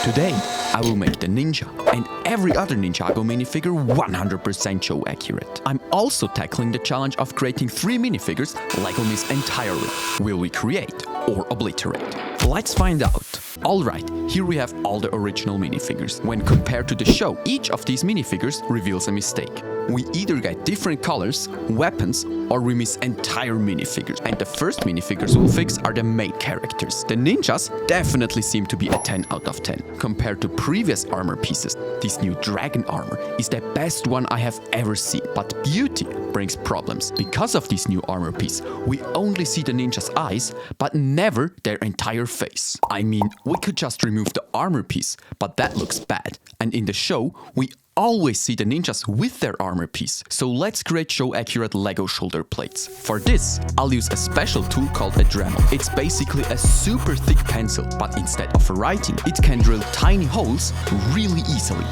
Today, I will make the ninja and every other Ninjago minifigure 100% show accurate. I'm also tackling the challenge of creating 3 minifigures LEGO miss entirely. Will we create or obliterate? Let's find out. Alright, here we have all the original minifigures. When compared to the show, each of these minifigures reveals a mistake. We either get different colors, weapons, or we miss entire minifigures. And the first minifigures we'll fix are the main characters. The ninjas definitely seem to be a 10 out of 10. Compared to previous armor pieces, this new dragon armor is the best one I have ever seen. But beauty brings problems. Because of this new armor piece, we only see the ninja's eyes, but never their entire face. I mean, we could just remove the armor piece, but that looks bad. And in the show, we always see the ninjas with their armor piece. So let's create show accurate LEGO shoulder plates. For this, I'll use a special tool called a Dremel. It's basically a super thick pencil, but instead of writing, it can drill tiny holes really easily.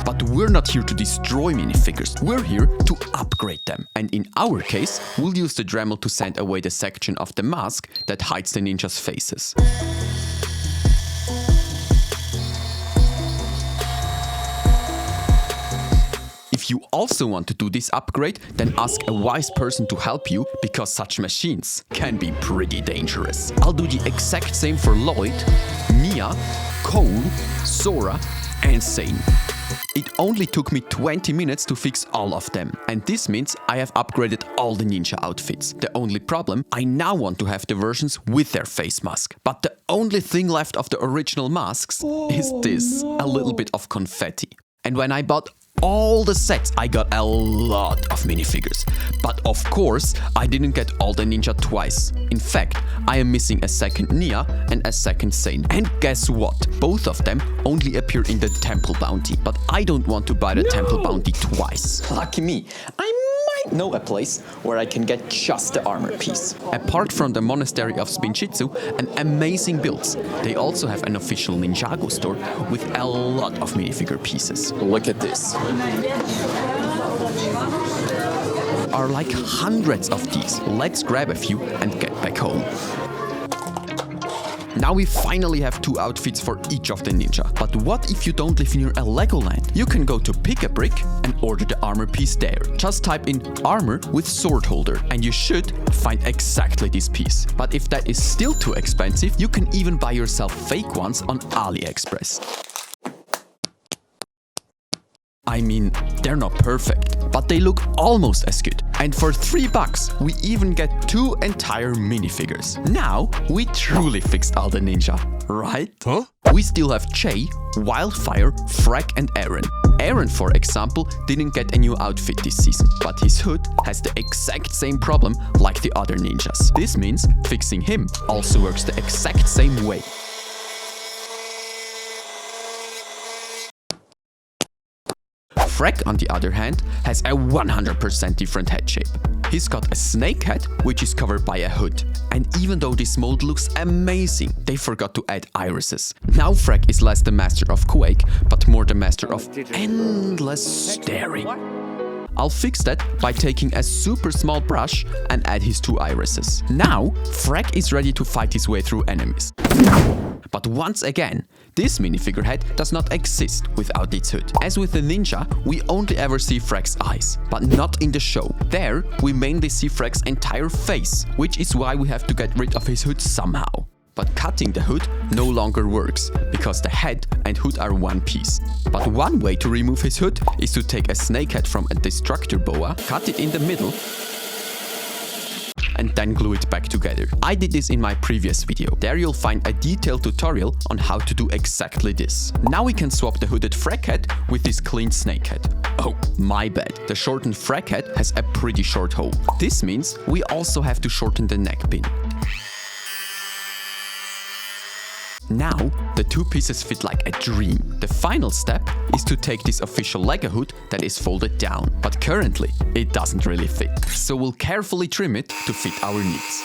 But we're not here to destroy minifigures, we're here to upgrade them. And in our case, we'll use the Dremel to sand away the section of the mask that hides the ninjas' faces. If you also want to do this upgrade, then ask a wise person to help you, because such machines can be pretty dangerous. I'll do the exact same for Lloyd, Mia, Cole, Sora and Zane. It only took me 20 minutes to fix all of them. And this means I have upgraded all the ninja outfits. The only problem, I now want to have the versions with their face mask. But the only thing left of the original masks is this, a little bit of confetti. And when I bought all the sets, I got a lot of minifigures. But of course, I didn't get all the ninja twice. In fact, I am missing a second Nia and a second Zane. And guess what? Both of them only appear in the temple bounty. But I don't want to buy the temple bounty twice. Lucky me, I might know a place where I can get just the armor piece. Apart from the Monastery of Spinjitzu and amazing builds, they also have an official Ninjago store with a lot of minifigure pieces. Look at this. Are like hundreds of these. Let's grab a few and get back home. Now we finally have 2 outfits for each of the ninja. But what if you don't live near a Legoland? You can go to Pick a Brick and order the armor piece there. Just type in armor with sword holder and you should find exactly this piece. But if that is still too expensive, you can even buy yourself fake ones on AliExpress. I mean, they're not perfect, but they look almost as good. And for $3, we even get 2 entire minifigures. Now, we truly fixed all the ninja, right? Huh? We still have Jay, Wildfire, Frak and Arin. Arin, for example, didn't get a new outfit this season, but his hood has the exact same problem like the other ninjas. This means fixing him also works the exact same way. Frak, on the other hand, has a 100% different head shape. He's got a snake head, which is covered by a hood. And even though this mold looks amazing, they forgot to add irises. Now Frak is less the master of Quake, but more the master of endless staring. I'll fix that by taking a super small brush and add his 2 irises. Now, Frak is ready to fight his way through enemies. But once again, this minifigure head does not exist without its hood. As with the ninja, we only ever see Frak's eyes, but not in the show. There, we mainly see Frak's entire face, which is why we have to get rid of his hood somehow. But cutting the hood no longer works, because the head and hood are one piece. But one way to remove his hood is to take a snake head from a destructor boa, cut it in the middle, and then glue it back together. I did this in my previous video. There you'll find a detailed tutorial on how to do exactly this. Now we can swap the hooded Frak head with this clean snake head. Oh, my bad. The shortened Frak head has a pretty short hole. This means we also have to shorten the neck pin. Now, the 2 pieces fit like a dream. The final step is to take this official LEGO hood that is folded down. But currently, it doesn't really fit. So we'll carefully trim it to fit our needs.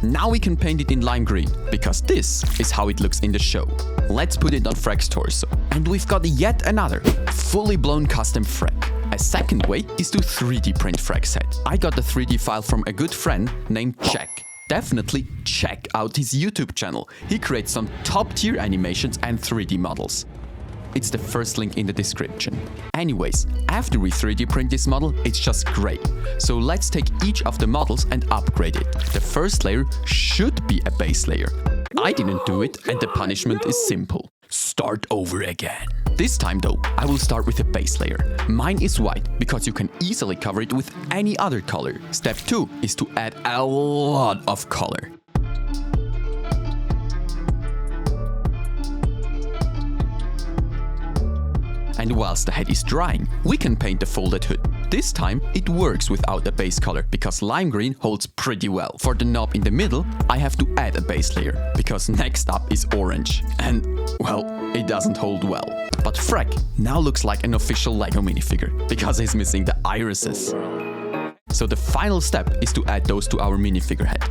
Now we can paint it in lime green, because this is how it looks in the show. Let's put it on Frak's torso. And we've got yet another fully blown custom Frak. A second way is to 3D print Frak's head. I got the 3D file from a good friend named Jack. definitely check out his YouTube channel. He creates some top-tier animations and 3D models. It's the first link in the description. Anyways, after we 3D print this model, it's just great. So let's take each of the models and upgrade it. The first layer should be a base layer. I didn't do it, and the punishment is simple. Start over again. This time though, I will start with a base layer. Mine is white, because you can easily cover it with any other color. Step 2 is to add a lot of color. And whilst the head is drying, we can paint the folded hood. This time, it works without a base color, because lime green holds pretty well. For the knob in the middle, I have to add a base layer, because next up is orange. And, well, it doesn't hold well. But Frak now looks like an official LEGO minifigure, because he's missing the irises. So the final step is to add those to our minifigure head.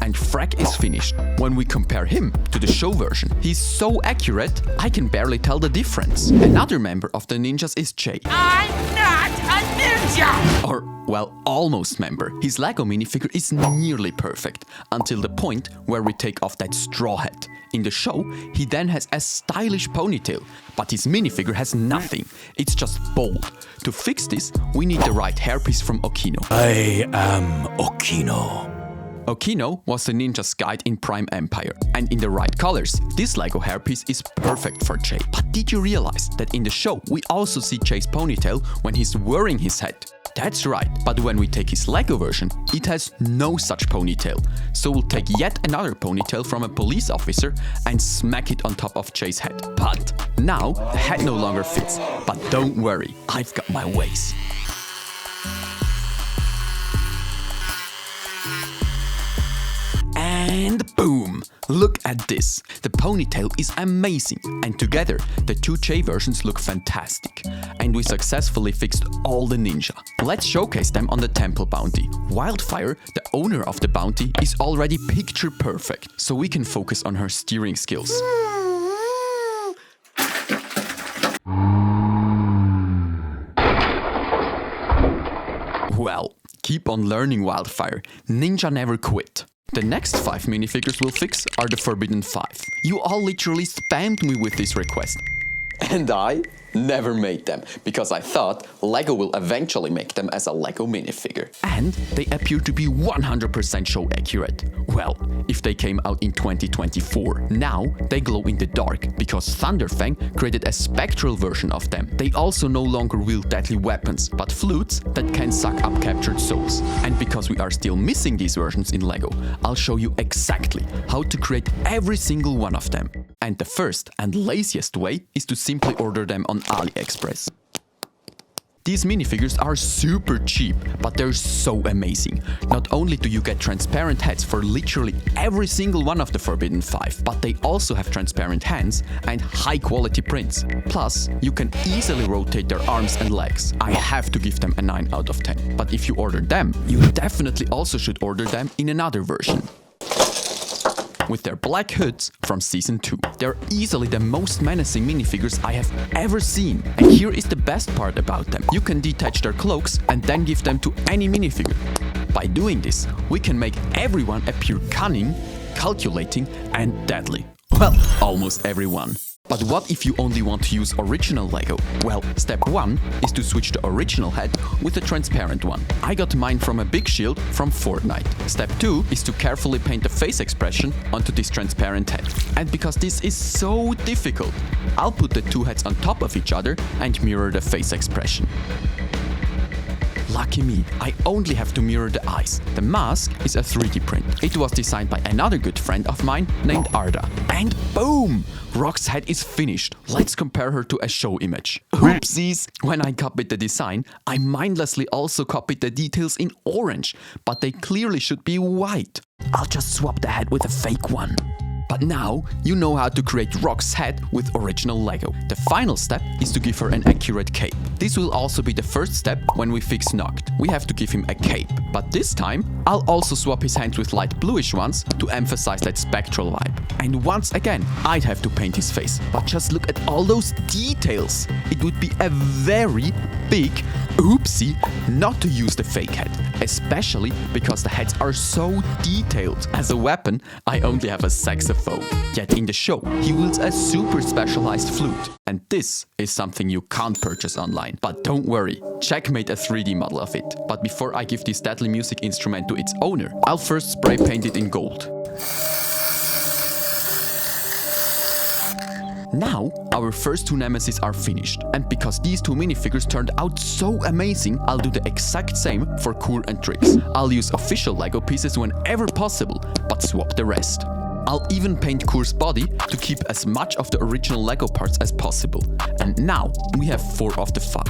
And Frak is finished. When we compare him to the show version, he's so accurate, I can barely tell the difference. Another member of the ninjas is Jay. I'm not a ninja! Or, well, almost member. His LEGO minifigure is nearly perfect, until the point where we take off that straw hat. In the show, he then has a stylish ponytail, but his minifigure has nothing. It's just bald. To fix this, we need the right hairpiece from Okino. I am Okino. Okino was the ninja's guide in Prime Empire, and in the right colors, this LEGO hairpiece is perfect for Jay. But did you realize that in the show we also see Jay's ponytail when he's wearing his hat? That's right, but when we take his LEGO version, it has no such ponytail. So we'll take yet another ponytail from a police officer and smack it on top of Jay's head. But now the head no longer fits. But don't worry, I've got my ways. And boom! Look at this! The ponytail is amazing, and together the two J versions look fantastic. And we successfully fixed all the ninja. Let's showcase them on the temple bounty. Wildfire, the owner of the bounty, is already picture perfect, so we can focus on her steering skills. Well, keep on learning, Wildfire. Ninja never quit. The next 5 minifigures we'll fix are the Forbidden 5. You all literally spammed me with this request. And I never made them, because I thought LEGO will eventually make them as a LEGO minifigure. And they appear to be 100% show accurate. Well, if they came out in 2024. Now they glow in the dark, because Thunderfang created a spectral version of them. They also no longer wield deadly weapons, but flutes that can suck up captured souls. And because we are still missing these versions in LEGO, I'll show you exactly how to create every single one of them. And the first and laziest way is to simply order them on AliExpress. These minifigures are super cheap, but they're so amazing. Not only do you get transparent heads for literally every single one of the Forbidden 5, but they also have transparent hands and high quality prints. Plus, you can easily rotate their arms and legs. I have to give them a 9 out of 10. But if you order them, you definitely also should order them in another version. With their black hoods from Season 2. They're easily the most menacing minifigures I have ever seen. And here is the best part about them. You can detach their cloaks and then give them to any minifigure. By doing this, we can make everyone appear cunning, calculating, and deadly. Well, almost everyone. But what if you only want to use original LEGO? Well, step 1 is to switch the original head with a transparent one. I got mine from a big shield from Fortnite. Step 2 is to carefully paint the face expression onto this transparent head. And because this is so difficult, I'll put the two heads on top of each other and mirror the face expression. Lucky me, I only have to mirror the eyes. The mask is a 3D print. It was designed by another good friend of mine named Arda. And boom! Rock's head is finished. Let's compare her to a show image. Oopsies! When I copied the design, I mindlessly also copied the details in orange, but they clearly should be white. I'll just swap the head with a fake one. But now, you know how to create Rock's head with original LEGO. The final step is to give her an accurate cape. This will also be the first step when we fix Noct. We have to give him a cape. But this time, I'll also swap his hands with light bluish ones to emphasize that spectral vibe. And once again, I'd have to paint his face. But just look at all those details. It would be a very big oopsie not to use the fake head, especially because the heads are so detailed. As a weapon, I only have a saxophone. Yet in the show, he wields a super specialized flute. And this is something you can't purchase online. But don't worry, Jack made a 3D model of it. But before I give this deadly music instrument to its owner, I'll first spray paint it in gold. Now, our first two nemesis are finished, and because these two minifigures turned out so amazing, I'll do the exact same for Kur and Trix. I'll use official LEGO pieces whenever possible, but swap the rest. I'll even paint Kur's body to keep as much of the original LEGO parts as possible. And now, we have 4 of the 5.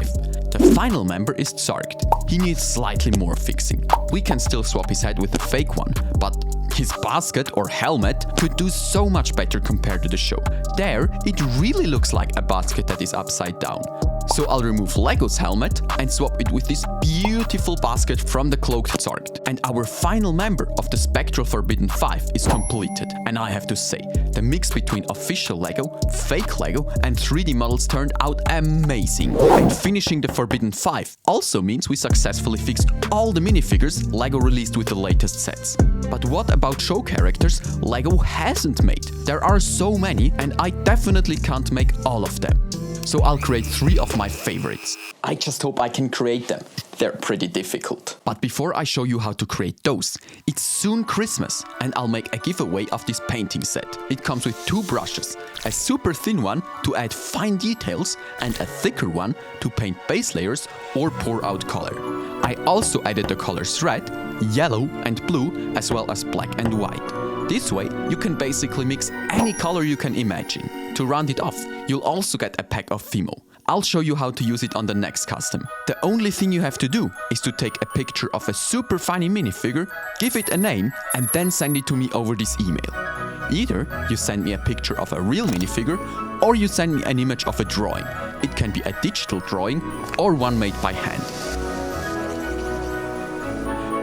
The final member is Zarked. He needs slightly more fixing. We can still swap his head with a fake one, but his basket or helmet could do so much better compared to the show. There, it really looks like a basket that is upside down. So I'll remove Lego's helmet and swap it with this beautiful basket from the cloaked Zarked. And our final member of the Spectral Forbidden 5 is completed. And I have to say, the mix between official LEGO, fake LEGO and 3D models turned out amazing. And finishing the Forbidden 5 also means we successfully fixed all the minifigures LEGO released with the latest sets. But what about show characters LEGO hasn't made? There are so many and I definitely can't make all of them. So I'll create 3 of my favorites. I just hope I can create them. They're pretty difficult. But before I show you how to create those, it's soon Christmas and I'll make a giveaway of this painting set. It comes with 2 brushes, a super thin one to add fine details and a thicker one to paint base layers or pour out color. I also added the colors red, yellow and blue as well as black and white. This way you can basically mix any color you can imagine. To round it off, you'll also get a pack of FIMO. I'll show you how to use it on the next custom. The only thing you have to do is to take a picture of a super funny minifigure, give it a name and then send it to me over this email. Either you send me a picture of a real minifigure or you send me an image of a drawing. It can be a digital drawing or one made by hand.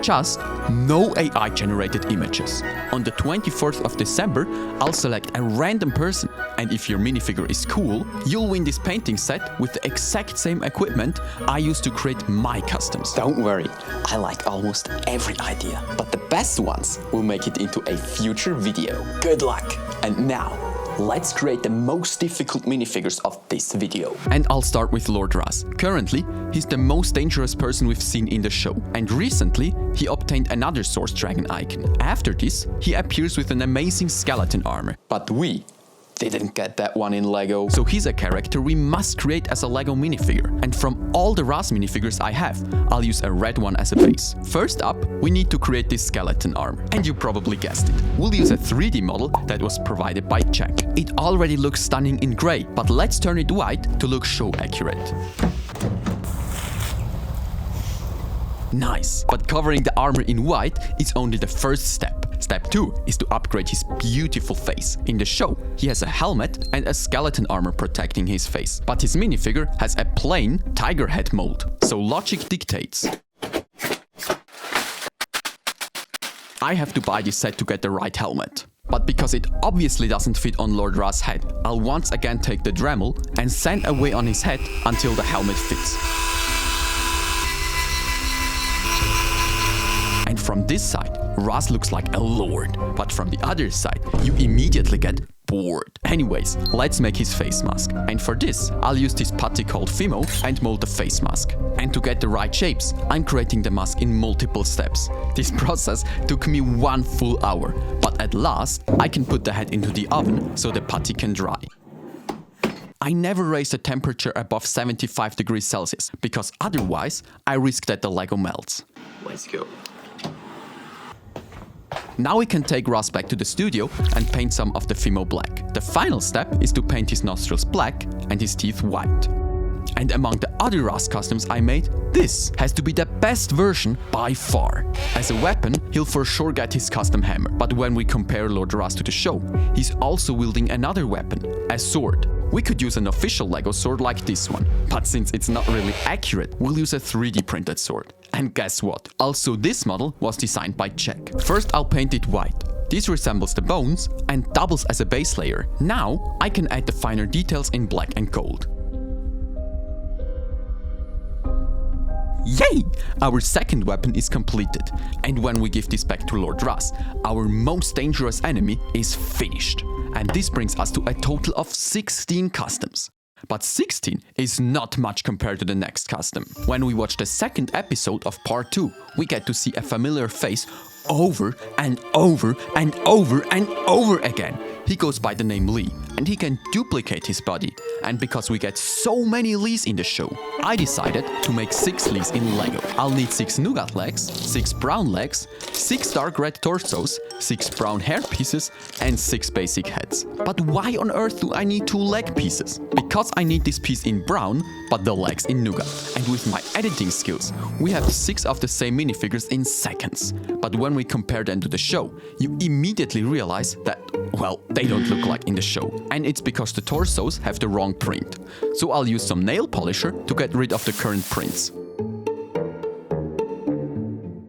Just no AI generated images. On the 24th of December, I'll select a random person, and if your minifigure is cool, you'll win this painting set with the exact same equipment I used to create my customs. Don't worry, I like almost every idea, but the best ones will make it into a future video. Good luck! And now, let's create the most difficult minifigures of this video. And I'll start with Lord Ras. Currently, he's the most dangerous person we've seen in the show. And recently, he obtained another Source Dragon icon. After this, he appears with an amazing skeleton armor. But we didn't get that one in LEGO. So he's a character we must create as a LEGO minifigure. And from all the Ras minifigures I have, I'll use a red one as a base. First up, we need to create this skeleton armor. And you probably guessed it. We'll use a 3D model that was provided by Jack. It already looks stunning in grey, but let's turn it white to look show accurate. Nice, but covering the armor in white is only the first step. Step 2 is to upgrade his beautiful face. In the show, he has a helmet and a skeleton armor protecting his face, but his minifigure has a plain tiger head mold. So logic dictates I have to buy this set to get the right helmet. But because it obviously doesn't fit on Lord Ras' head, I'll once again take the Dremel and sand away on his head until the helmet fits. And from this side, Ras looks like a lord, but from the other side, you immediately get bored. Anyways, let's make his face mask. And for this, I'll use this putty called FIMO and mold the face mask. And to get the right shapes, I'm creating the mask in multiple steps. This process took me 1 full hour, but at last, I can put the head into the oven so the putty can dry. I never raise the temperature above 75 degrees Celsius, because otherwise, I risk that the LEGO melts. Let's go. Now we can take Ras back to the studio and paint some of the FIMO black. The final step is to paint his nostrils black and his teeth white. And among the other Ras customs I made, this has to be the best version by far. As a weapon, he'll for sure get his custom hammer. But when we compare Lord Ras to the show, he's also wielding another weapon, a sword. We could use an official LEGO sword like this one, but since it's not really accurate, we'll use a 3D printed sword. And guess what? Also this model was designed by Jack. First I'll paint it white. This resembles the bones and doubles as a base layer. Now I can add the finer details in black and gold. Yay! Our second weapon is completed. And when we give this back to Lord Ras, our most dangerous enemy is finished. And this brings us to a total of 16 customs. But 16 is not much compared to the next custom. When we watch the second episode of part 2, we get to see a familiar face over and over and over and over again. He goes by the name Lee, and he can duplicate his body. And because we get so many Lees in the show, I decided to make 6 Lees in LEGO. I'll need 6 nougat legs, 6 brown legs, 6 dark red torsos, 6 brown hair pieces, and 6 basic heads. But why on earth do I need 2 leg pieces? Because I need this piece in brown, but the legs in nougat. And with my editing skills, we have 6 of the same minifigures in seconds. But when we compare them to the show, you immediately realize that, well, they don't look like in the show. And it's because the torsos have the wrong print. So I'll use some nail polisher to get rid of the current prints.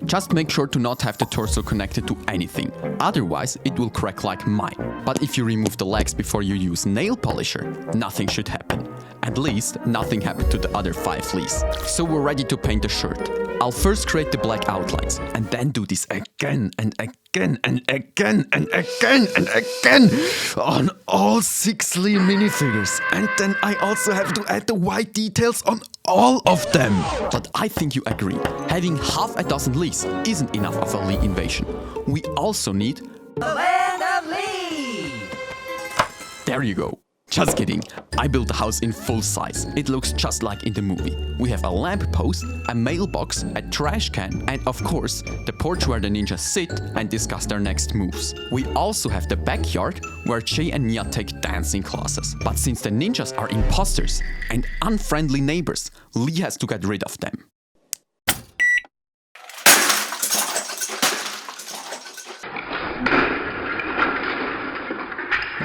Just make sure to not have the torso connected to anything, otherwise it will crack like mine. But if you remove the legs before you use nail polisher, nothing should happen. At least, nothing happened to the other 5 Lees. So we're ready to paint the shirt. I'll first create the black outlines, and then do this again and again and again and again and again on all 6 Lee minifigures. And then I also have to add the white details on all of them. But I think you agree, having half a dozen Lees isn't enough of a Lee invasion. We also need The land of Lee! There you go. Just kidding, I built the house in full size. It looks just like in the movie. We have a lamp post, a mailbox, a trash can, and of course, the porch where the ninjas sit and discuss their next moves. We also have the backyard where Jay and Nia take dancing classes. But since the ninjas are imposters and unfriendly neighbors, Lee has to get rid of them.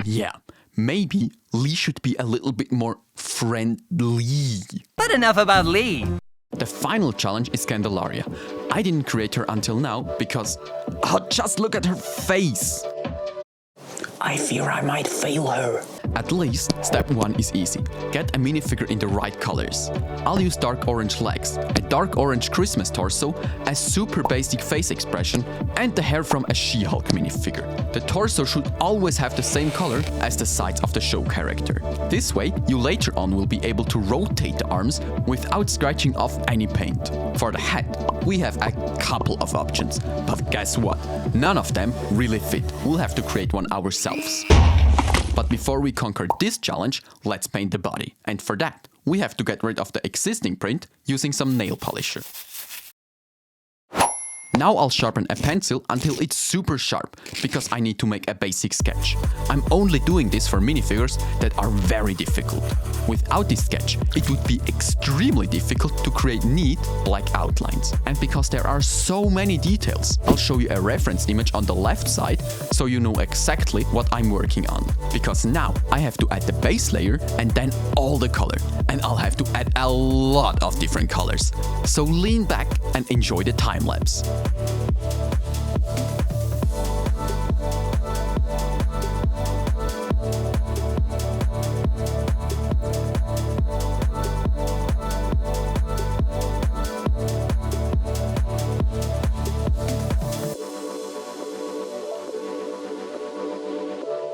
Yeah. Maybe Lee should be a little bit more friendly. But enough about Lee. The final challenge is Gandalaria. I didn't create her until now because... Oh, just look at her face! I fear I might fail her. At least, step 1 is easy. Get a minifigure in the right colors. I'll use dark orange legs, a dark orange Christmas torso, a super basic face expression, and the hair from a She-Hulk minifigure. The torso should always have the same color as the sides of the show character. This way, you later on will be able to rotate the arms without scratching off any paint. For the head, we have a couple of options, but guess what? None of them really fit. We'll have to create one ourselves. But before we conquer this challenge, let's paint the body. And for that, we have to get rid of the existing print using some nail polisher. Now I'll sharpen a pencil until it's super sharp, because I need to make a basic sketch. I'm only doing this for minifigures that are very difficult. Without this sketch, it would be extremely difficult to create neat black outlines. And because there are so many details, I'll show you a reference image on the left side so you know exactly what I'm working on. Because now I have to add the base layer and then all the color. And I'll have to add a lot of different colors. So lean back and enjoy the time lapse.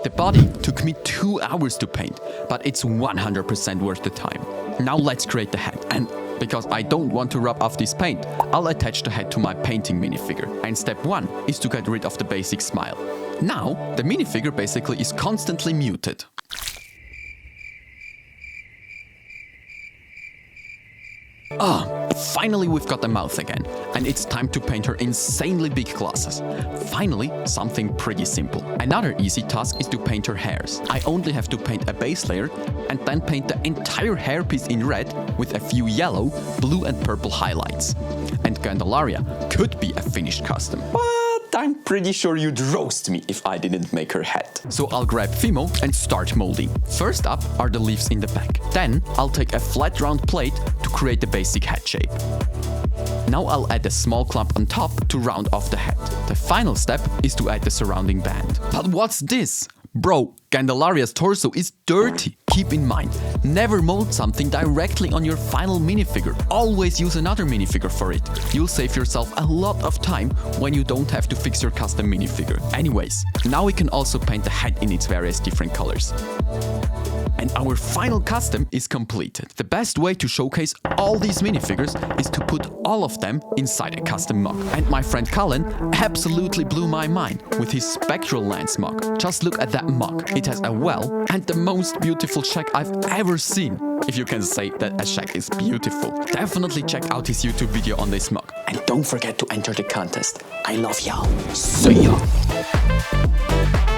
The body took me 2 hours to paint, but it's 100% worth the time. Now let's create the head, and because I don't want to rub off this paint, I'll attach the head to my painting minifigure. And step 1 is to get rid of the basic smile. Now, the minifigure basically is constantly muted. Finally we've got the mouth again, and it's time to paint her insanely big glasses. Finally, something pretty simple. Another easy task is to paint her hairs. I only have to paint a base layer and then paint the entire hairpiece in red with a few yellow, blue and purple highlights. And Gandalaria could be a finished custom. But I'm pretty sure you'd roast me if I didn't make her head. So I'll grab FIMO and start molding. First up are the leaves in the back. Then I'll take a flat round plate to create the basic head shape. Now I'll add a small clump on top to round off the head. The final step is to add the surrounding band. But what's this? Bro, Gandalaria's torso is dirty. Keep in mind, never mold something directly on your final minifigure. Always use another minifigure for it. You'll save yourself a lot of time when you don't have to fix your custom minifigure. Anyways, now we can also paint the head in its various different colors. And our final custom is completed. The best way to showcase all these minifigures is to put all of them inside a custom mug. And my friend Cullen absolutely blew my mind with his spectral lens mug. Just look at that mug. It has a well and the most beautiful shack I've ever seen. If you can say that a shack is beautiful. Definitely check out his YouTube video on this mug. And don't forget to enter the contest. I love y'all. See ya!